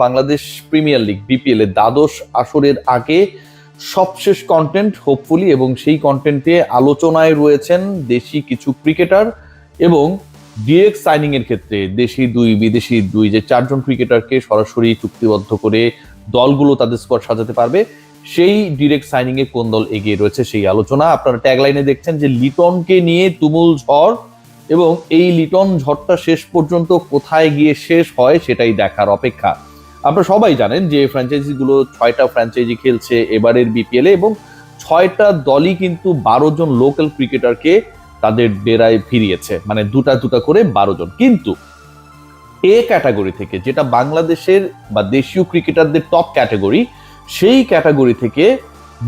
Bangladesh premier league BPL এর দ্বাদশ আসরের আগে সবশেষ কন্টেন্ট হোপফুলি, এবং সেই কন্টেন্টে আলোচনায় রয়েছেন দেশি কিছু ক্রিকেটার এবং ডিরেক্ট সাইনিং এর ক্ষেত্রে দেশি দুই বিদেশি দুই যে চারজন ক্রিকেটারকে সরাসরি চুক্তিবদ্ধ করে দলগুলো তাদের স্কোয়াড সাজাতে পারবে, সেই ডিরেক্ট সাইনিং এ কোন দল এগিয়ে রয়েছে সেই আলোচনা। আপনারা ট্যাগলাইনে দেখছেন যে লিটনকে নিয়ে তুমুল ঝড়, এবং এই লিটন ঝড়টা শেষ পর্যন্ত কোথায় গিয়ে শেষ হয় সেটাই দেখার অপেক্ষা। আপনারা সবাই জানেন যে ফ্র্যাঞ্চাইজিগুলো 6টা ফ্র্যাঞ্চাইজি খেলছে এবারের বিপিএল এ, এবং 6টা দলই কিন্তু 12 জন লোকাল ক্রিকেটারকে তাদের ডেরায় ফিরিয়েছে, মানে দুটা দুটা করে 12 জন। কিন্তু এ ক্যাটাগরি থেকে, যেটা বাংলাদেশের বা দেশীয় ক্রিকেটারদের টপ ক্যাটাগরি, সেই ক্যাটাগরি থেকে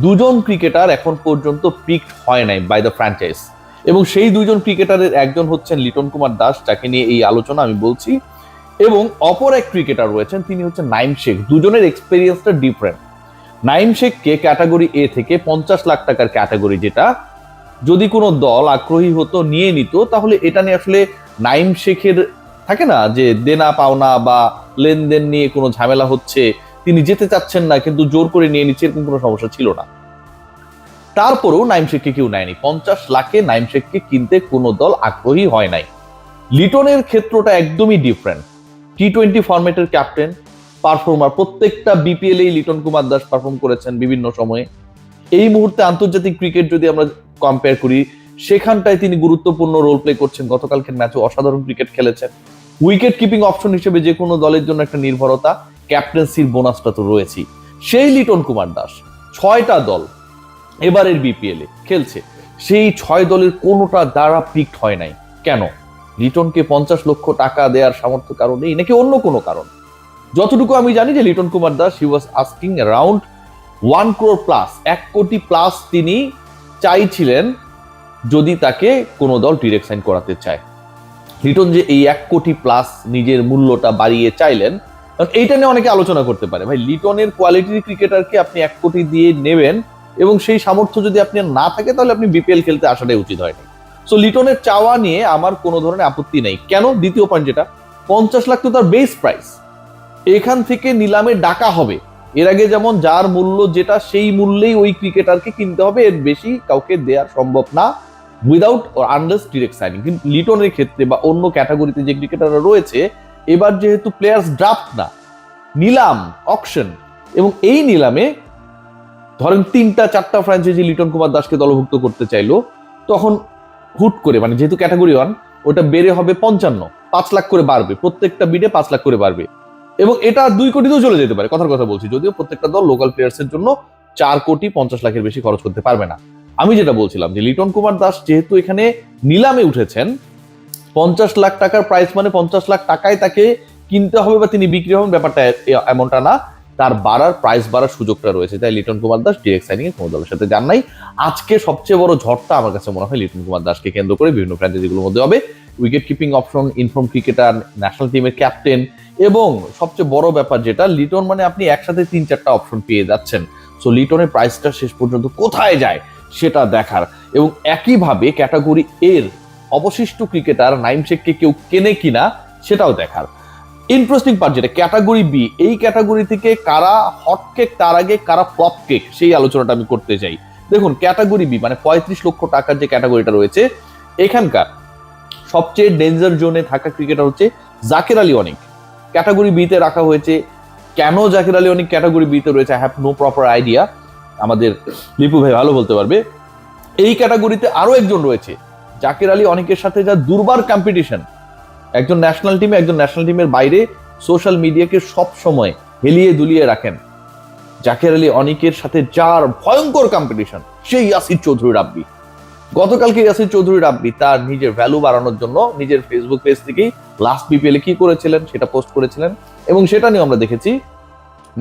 দুজন ক্রিকেটার এখন পর্যন্ত পিকড হয় নাই বাই দ্য ফ্র্যাঞ্চাইজ, এবং সেই দুজন ক্রিকেটারের একজন হচ্ছেন লিটন কুমার দাস, যাকে নিয়ে এই আলোচনা আমি বলছি, এবং অপর এক ক্রিকেটার রয়েছেন, তিনি হচ্ছেন নাইম শেখ। দুজনের এক্সপেরিয়েন্সটা ডিফারেন্ট। নাইম শেখকে ক্যাটাগরি এ থেকে 50 লাখ টাকার ক্যাটাগরি, যেটা যদি কোনো দল আগ্রহী হতো নিয়ে নিত, তাহলে এটা নিয়ে আসলে নাইম শেখের থাকে না যে দেনা পাওনা বা লেনদেন নিয়ে কোনো ঝামেলা হচ্ছে, তিনি যেতে চাচ্ছেন না কিন্তু জোর করে নিয়ে নিচ্ছে, এরকম কোনো সমস্যা ছিল না। তারপরেও নাইম শেখকে কেউ নেয়নি। 50 লাখে নাইম শেখকে কিনতে কোনো দল আগ্রহী হয় নাই। লিটনের ক্ষেত্রটা একদমই ডিফারেন্ট। টি-20 ফরম্যাটের ক্যাপ্টেন, পারফর্মার, প্রত্যেকটা বিপিএল এই লিটন কুমার দাস পারফর্ম করেছেন বিভিন্ন সময়ে। এই মুহূর্তে আন্তর্জাতিক ক্রিকেট যদি আমরা কম্পেয়ার করি, সেখানটায় তিনি গুরুত্বপূর্ণ রোল প্লে করছেন। গতকালকের ম্যাচে অসাধারণ ক্রিকেট খেলেছেন। উইকেট কিপিং অপশন হিসেবে যে কোনো দলের জন্য একটা নির্ভরতা, ক্যাপ্টেন্সির বোনাসটা তো রয়েছেই। সেই লিটন কুমার দাস 6টা দল এবারের বিপিএল এ খেলছে, সেই 6 দলের কোনোটা দ্বারা পিকড হয় নাই। কেন? লিটনকে 50 লক্ষ টাকা দেওয়ার সামর্থ্য কারণেই, নাকি অন্য কোনো কারণ? যতটুকু আমি জানি যে Liton Kumar Das he was asking around 1 crore plus, 1 কোটি প্লাস তিনি চাইছিলেন যদি তাকে কোনো দল ডিরেক্ট সাইন করাতে চায়। লিটন যে এই 1 কোটি প্লাস নিজের মূল্যটা বাড়িয়ে চাইলেন, কারণ এইটা নিয়ে অনেকে আলোচনা করতে পারে, ভাই লিটনের কোয়ালিটির ক্রিকেটারকে আপনি 1 কোটি দিয়ে নেবেন, এবং সেই সামর্থ্য যদি আপনি না থাকে তাহলে আপনি বিপিএল খেলতে আসাটাই উচিত হয়নি। সো লিটনের চাওয়া নিয়ে আমার কোনো ধরনের আপত্তি নেই। কেন? দ্বিতীয় পয়েন্ট যেটা, 50 লাখ তো তার বেস প্রাইস, এখান থেকে নিলামে ডাকা হবে। এর আগে যেমন যার মূল্য যেটা, সেই মূল্যেই ওই ক্রিকেটারকে কিনতে হবে, এর বেশি কাউকে দেওয়া সম্ভব না without or unless direct signing. কিন্তু লিটনের ক্ষেত্রে বা অন্য ক্যাটাগরিতে যে ক্রিকেটাররা রয়েছে, এবার যেহেতু প্লেয়ার্স ড্রাফট না, নিলাম, অকশন, এবং এই নিলামে ধরেন 3টা-4টা ফ্র্যাঞ্চাইজি লিটন কুমার দাসকে দলভুক্ত করতে চাইলো, তখন হুট করে, মানে যেহেতু ক্যাটাগরি 1, ওটা বেড়ে হবে 55, 5 লাখ করে বাড়বে, প্রত্যেকটা বিডে 5 লাখ করে বাড়বে, এবং এটা 2 কোটিতেও চলে যেতে পারে, কথার কথা বলছি। যদিও প্রত্যেকটা দল লোকাল প্লেয়ার্সের জন্য 4 কোটি 50 লাখের বেশি খরচ করতে পারবে না। আমি যেটা বলছিলাম যে লিটন কুমার দাস যেহেতু এখানে নিলামে উঠেছেন, 50 লাখ টাকার প্রাইস মানে 50 লাখ টাকায় তাকে কিনতে হবে বা তিনি বিক্রি হবেন, ব্যাপারটা এমনটা না। তার প্রাইস বাড়ার সুযোগটা রয়েছে, তাই লিটন কুমার দাস ডিরেক্ট সাইনিং এ কোনো দলের সাথে যান নাই। আজকে সবচেয়ে বড় ঝড়টা আমার কাছে মনে হয় লিটন কুমার দাসকে কেন্দ্র করে বিভিন্ন ফ্র্যাঞ্চাইজিগুলোর মধ্যে হবে। Wicket keeping option, inform cricketer, national টিমের ক্যাপ্টেন, এবং সবচেয়ে বড় ব্যাপার যেটা, লিটন মানে আপনি একসাথে 3-4টা অপশন পেয়ে যাচ্ছেন। সো লিটনের প্রাইসটা শেষ পর্যন্ত কোথায় যায় সেটা দেখার, এবং একইভাবে ক্যাটাগরি এর অবশিষ্ট ক্রিকেটার নাইম শেখকে কেউ কেনে কিনা সেটাও দেখার। ইন্টারেস্টিং পার্ট যেটা, ক্যাটাগরি বি, এই ক্যাটাগরি থেকে কারা হট কেক, তার আগে কারা ফ্লপ কেক, সেই আলোচনাটা আমি করতে চাই। দেখুন, ক্যাটাগরি বি মানে 35 লক্ষ টাকার যে ক্যাটাগরিটা রয়েছে, এখানকার সবচেয়ে ডেঞ্জার জোনে থাকা ক্রিকেটার হচ্ছে জাকির আলী অনিক। ক্যাটাগরি বিতে রাখা হয়েছে। কেন জাকির আলী অনিক ক্যাটাগরি বিতে রয়েছে, I have no proper idea, আমাদের লিপু ভাই ভালো বলতে পারবে। এই ক্যাটাগরিতে আরো একজন রয়েছে, জাকির আলী অনিকের সাথে যা দুর্বার কম্পিটিশন, একজন ন্যাশনাল টিমে, একজন ন্যাশনাল টিমের বাইরে সোশ্যাল মিডিয়াকে সব সময় হেলিয়ে দুলিয়ে রাখেন। জাকির আলী অনিকের সাথে যার ভয়ঙ্কর কম্পিটিশন, সেই ইয়াসির চৌধুরী রাব্বি। গতকালকে ইয়াসির চৌধুরী রাব্বি তার নিজের ভ্যালু বাড়ানোর জন্য নিজের ফেসবুক পেজ থেকেই লাস্ট বিপিএল এ কি করেছিলেন সেটা পোস্ট করেছিলেন, এবং সেটা নিয়ে আমরা দেখেছি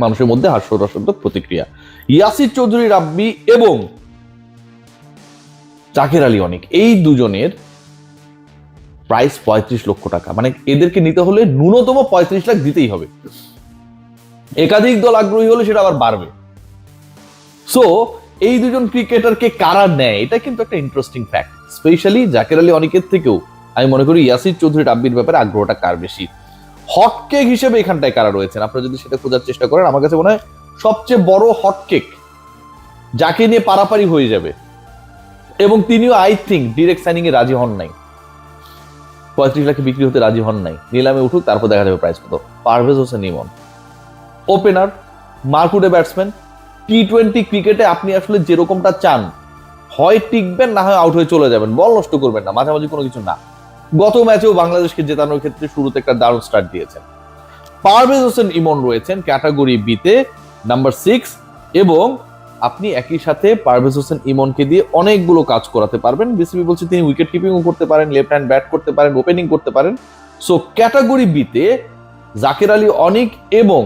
মানুষের মধ্যে হাস্যরসাত্মক প্রতিক্রিয়া। ইয়াসির চৌধুরী রাব্বি এবং জাকির আলী অনিক, এই দুজনের প্রাইস 35 লক্ষ টাকা, মানে এদেরকে নিতে হলে ন্যূনতম 35 লাখ দিতেই হবে। একাধিক দল আগ্রহী হলে সেটা আবার বাড়বে। সো এই দুজন ক্রিকেটারকে কারা নেয়, এটা কিন্তু একটা interesting fact. Specially Zakir Ali অনিকের থেকেও আমি মনে করি ইয়াসির চৌধুরী রাব্বির ব্যাপারে আগ্রহটা কার বেশি। হটকেক হিসেবে এখানটায় কারা রয়েছেন আপনারা যদি সেটা খোঁজার চেষ্টা করেন, আমার কাছে মনে হয় সবচেয়ে বড় হটকেক যাকে নিয়ে পারাপারি হয়ে যাবে, এবং তিনিও আই থিঙ্ক ডিরেক্ট সাইনিং এ রাজি হন নাই, 35 লাখে বিক্রি হতে রাজি হন নাই, নিলামে উঠুক তারপর দেখা যাবে প্রাইস কত। পারভেজ হোসেন ইমন, ওপেনার, মারকুটে ব্যাটসম্যান, টি-20 ক্রিকেটে আপনি আসলে যেরকমটা চান, হয় টিকবেন না হয় আউট হয়ে চলে যাবেন, বল নষ্ট করবেন না, মাঝামাঝি কোনো কিছু না। গত ম্যাচেও বাংলাদেশকে জেতানোর ক্ষেত্রে শুরুতে একটা দারুণ স্টার্ট দিয়েছেন। পারভেজ হোসেন ইমন রয়েছেন ক্যাটাগরি বিতে নাম্বার 6, এবং আপনি একই সাথে পারভেজ হোসেন ইমনকে দিয়ে অনেকগুলো কাজ করাতে পারবেন। বিসিবি বলছে তিনি উইকেট কিপিংও করতে পারেন, লেফট হ্যান্ড ব্যাট করতে পারেন, ওপেনিং করতে পারেন। সো ক্যাটাগরি বিতে জাকের আলী অনিক এবং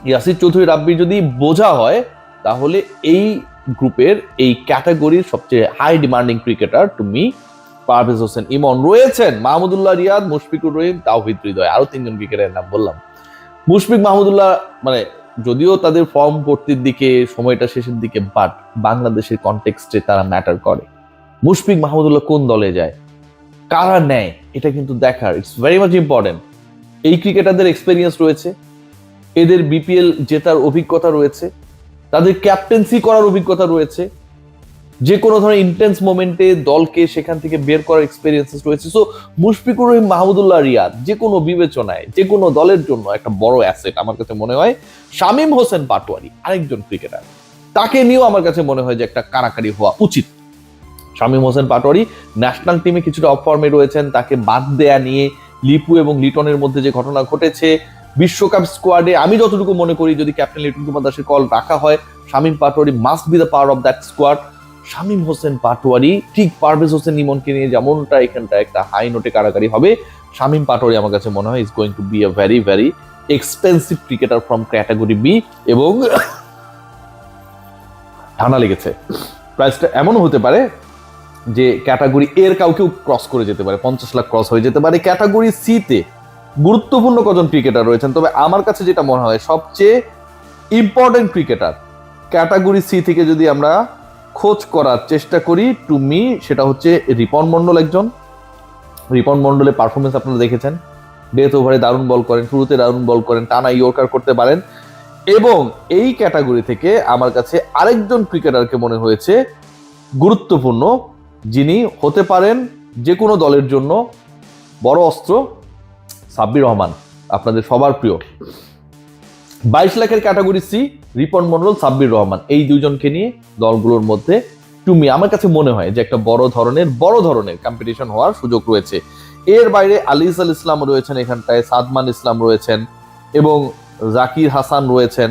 ইয়াসির চৌধুরী রাব্বি যদি বোঝা হয়, তাহলে এই গ্রুপের এই ক্যাটাগরির সবচেয়ে হাই ডিমান্ডিং ক্রিকেটার তুমি পারভেজ হোসেন ইমন রয়েছেন। মাহমুদুল্লাহ রিয়াদ, মুশফিকুর রহিম, তাওহিদ হৃদয়, আরো 3 জন ক্রিকেটারের নাম বললাম। মুশফিক মাহমুদুল্লাহ মানে যদিও তাদের ফর্ম ভর্তির দিকে, সময়টা শেষের দিকে, বাট বাংলাদেশের কনটেক্সটে তারা ম্যাটার করে। মুশফিক মাহমুদুল্লাহ কোন দলে যায়, কারা নেয়, এটা কিন্তু দেখার ইটস ভেরি মাচ ইম্পর্টেন্ট। এই ক্রিকেটারদের এক্সপেরিয়েন্স রয়েছে, এদের বিপিএল জেতার অভিজ্ঞতা রয়েছে, তাদের ক্যাপ্টেন্সি করার অভিজ্ঞতা রয়েছে, যে কোনো ধরনের ইন্টেন্স মোমেন্টে দলকে সেখান থেকে বের করার এক্সপেরিয়েন্সেস রয়েছে। সো মুশফিকুর রহিম, মাহমুদুল্লাহ রিয়াদ যে কোনো বিবেচনায়, যে কোনো দলের জন্য একটা বড় অ্যাসেট আমার কাছে মনে হয়। শামীম হোসেন পাটোয়ারি আরেকজন ক্রিকেটার, তাকে নিয়েও আমার কাছে মনে হয় যে একটা কারাকারি হওয়া উচিত। শামীম হোসেন পাটোয়ারি ন্যাশনাল টিমে কিছুটা অফ ফর্মে রয়েছেন, তাকে বাদ দেয়া নিয়ে লিপু এবং লিটনের মধ্যে যে ঘটনা ঘটেছে, বিশ্বকাপ স্কোয়াডে আমি যতটুকু মনে করি যদি ক্যাপ্টেন লিটন কুমার দাসের কল রাখা হয়, Shamim Patwari must be the power of that squad. Shamim Hossain Patwari ঠিক পারভেজ হোসেন ইমনকে নিয়ে যেমনটা এখানটা একটা হাই নোটে কারাকারি হবে, শামীম পাটোয়ারি আমার কাছে মনে হয় is going to be a very very expensive cricketer from category B. এবং ঠান্ডা লেগেছে, প্রাইসটা এমনও হতে পারে যে ক্যাটাগরি এর কাউকেও ক্রস করে যেতে পারে, 50 লাখ ক্রস হয়ে যেতে পারে। ক্যাটাগরি সিতে গুরুত্বপূর্ণ কজন ক্রিকেটার রয়েছেন, তবে আমার কাছে যেটা মনে হয় সবচেয়ে ইম্পর্টেন্ট ক্রিকেটার ক্যাটাগরি সি থেকে যদি আমরা খোঁজ করার চেষ্টা করি, টু মি সেটা হচ্ছে রিপন মন্ডল একজন। রিপন মন্ডলের পারফরমেন্স আপনারা দেখেছেন, ডেথ ওভারে দারুণ বল করেন, শুরুতে দারুণ বল করেন, টানা ইয়র্কার করতে পারেন। এবং এই ক্যাটাগরি থেকে আমার কাছে আরেকজন ক্রিকেটারকে মনে হয়েছে গুরুত্বপূর্ণ, যিনি হতে পারেন যে কোনো দলের জন্য বড় অস্ত্র, সাব্বির রহমান, আপনাদের সবার প্রিয়। 22 লাখের ক্যাটাগরি সি, রিপন মন্ডল, সাব্বির রহমান, এই দুইজনকে নিয়ে দলগুলোর মধ্যে টুমি আমার কাছে মনে হয় যে একটা বড় ধরনের কম্পিটিশন হওয়ার সুযোগ রয়েছে। এর বাইরে আলিস আল ইসলাম রয়েছেন এখানটায়, সাদমান ইসলাম রয়েছেন, এবং জাকির হাসান রয়েছেন,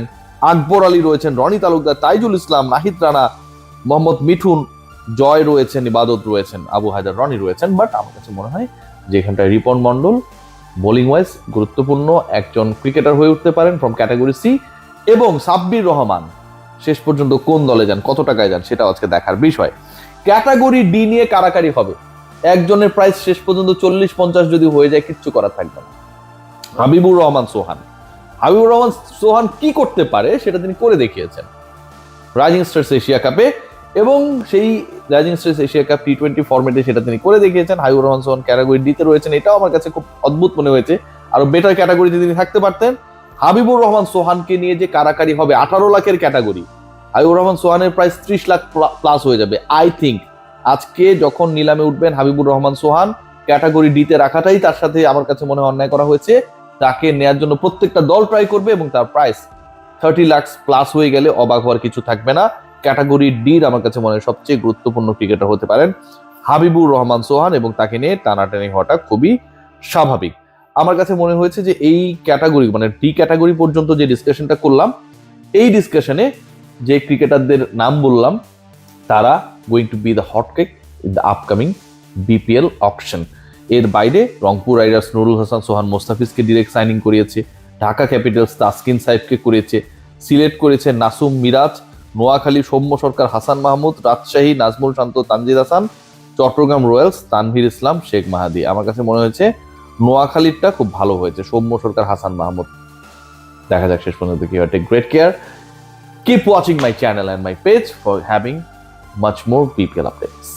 আকবর আলী রয়েছেন, রনি তালুকদার, তাইজুল ইসলাম, নাহিদ রানা, মোহাম্মদ মিঠুন, জয় রয়েছেন, ইবাদত রয়েছেন, আবু হায়দার রনি রয়েছেন। বাট আমার কাছে মনে হয় যে এখানটায় রিপন মন্ডল বোলিং ওয়াইজ গুরুত্বপূর্ণ একজন ক্রিকেটার হয়ে উঠতে পারেন ফ্রম ক্যাটাগরি সি। এবং সাব্বির রহমান শেষ পর্যন্ত কোন দলে যান, কত টাকায় যান, সেটা আজকে দেখার বিষয়। ক্যাটাগরি ডি নিয়ে কারাকারি হবে, একজনের প্রাইস শেষ পর্যন্ত 40-50 যদি হয়ে যায় কিচ্ছু করার থাকবে না। হাবিবুর রহমান সোহান কি করতে পারে সেটা তিনি করে দেখিয়েছেন রাইজিং স্টার্স এশিয়া কাপে, এবং সেই রাইজিং স্টার্স এশিয়া কাপ টি-20 ফরম্যাটে সেটা তিনি করে দেখিয়েছেন। হাবিবুর রহমান সোহান ক্যাটাগরি ডিতে রয়েছেন, এটাও আমার কাছে খুব অদ্ভুত মনে হয়েছে, আরো বেটার ক্যাটাগরিতে তিনি থাকতে পারতেন। হাবিবুর রহমান সোহানকে নিয়ে যে কারাকারি হবে, 18 লাখের ক্যাটাগরি, হাবিবুর রহমান সোহানের প্রাইস 30 লাখ প্লাস হয়ে যাবে। আই থিঙ্ক আজকে যখন নিলামে উঠবেন হাবিবুর রহমান সোহান, ক্যাটাগরি ডিতে রাখাটাই তার সাথে আমার কাছে মনে হয় অন্যায় করা হয়েছে। তাকে নেয়ার জন্য প্রত্যেকটা দল ট্রাই করবে, এবং তার প্রাইস 30 লাখ প্লাস হয়ে গেলে অবাক হওয়ার কিছু থাকবে না। ক্যাটাগরি ডির আমার কাছে মনে হয় সবচেয়ে গুরুত্বপূর্ণ ক্রিকেটার হতে পারেন হাবিবুর রহমান সোহান, এবং তাকে নিয়ে টানাটানি হওয়াটা খুবই স্বাভাবিক। আমার কাছে মনে হয়েছে যে এই ক্যাটাগরি মানে ডি ক্যাটাগরি পর্যন্ত যে ডিসকাশনটা করলাম, এই ডিসকাশনে যে ক্রিকেটারদের নাম বললাম তারা going to B the hot cake in the upcoming BPL auction. এর বাইরে রংপুর রাইডার্স নুরুল হাসান সোহান মোস্তাফিজকে ডিরেক্ট সাইনিং করিয়েছে, ঢাকা ক্যাপিটালস তাসকিন সাহেবকে করিয়েছে, সিলেট করেছে নাসুম মিরাজ, নোয়াখালী সৌম্য সরকার হাসান মাহমুদ, রাজশাহী নাজমুল শান্ত তানজিদ হাসান, চট্টগ্রাম রয়্যালস তানভীর ইসলাম শেখ মাহাদি। আমার কাছে মনে হয়েছে নোয়াখালীরটা খুব ভালো হয়েছে, সৌম্য সরকার হাসান মাহমুদ। দেখা যাক শেষ পর্যন্ত কি হয়। Take great care, keep watching my channel and my page for having much more BPL updates.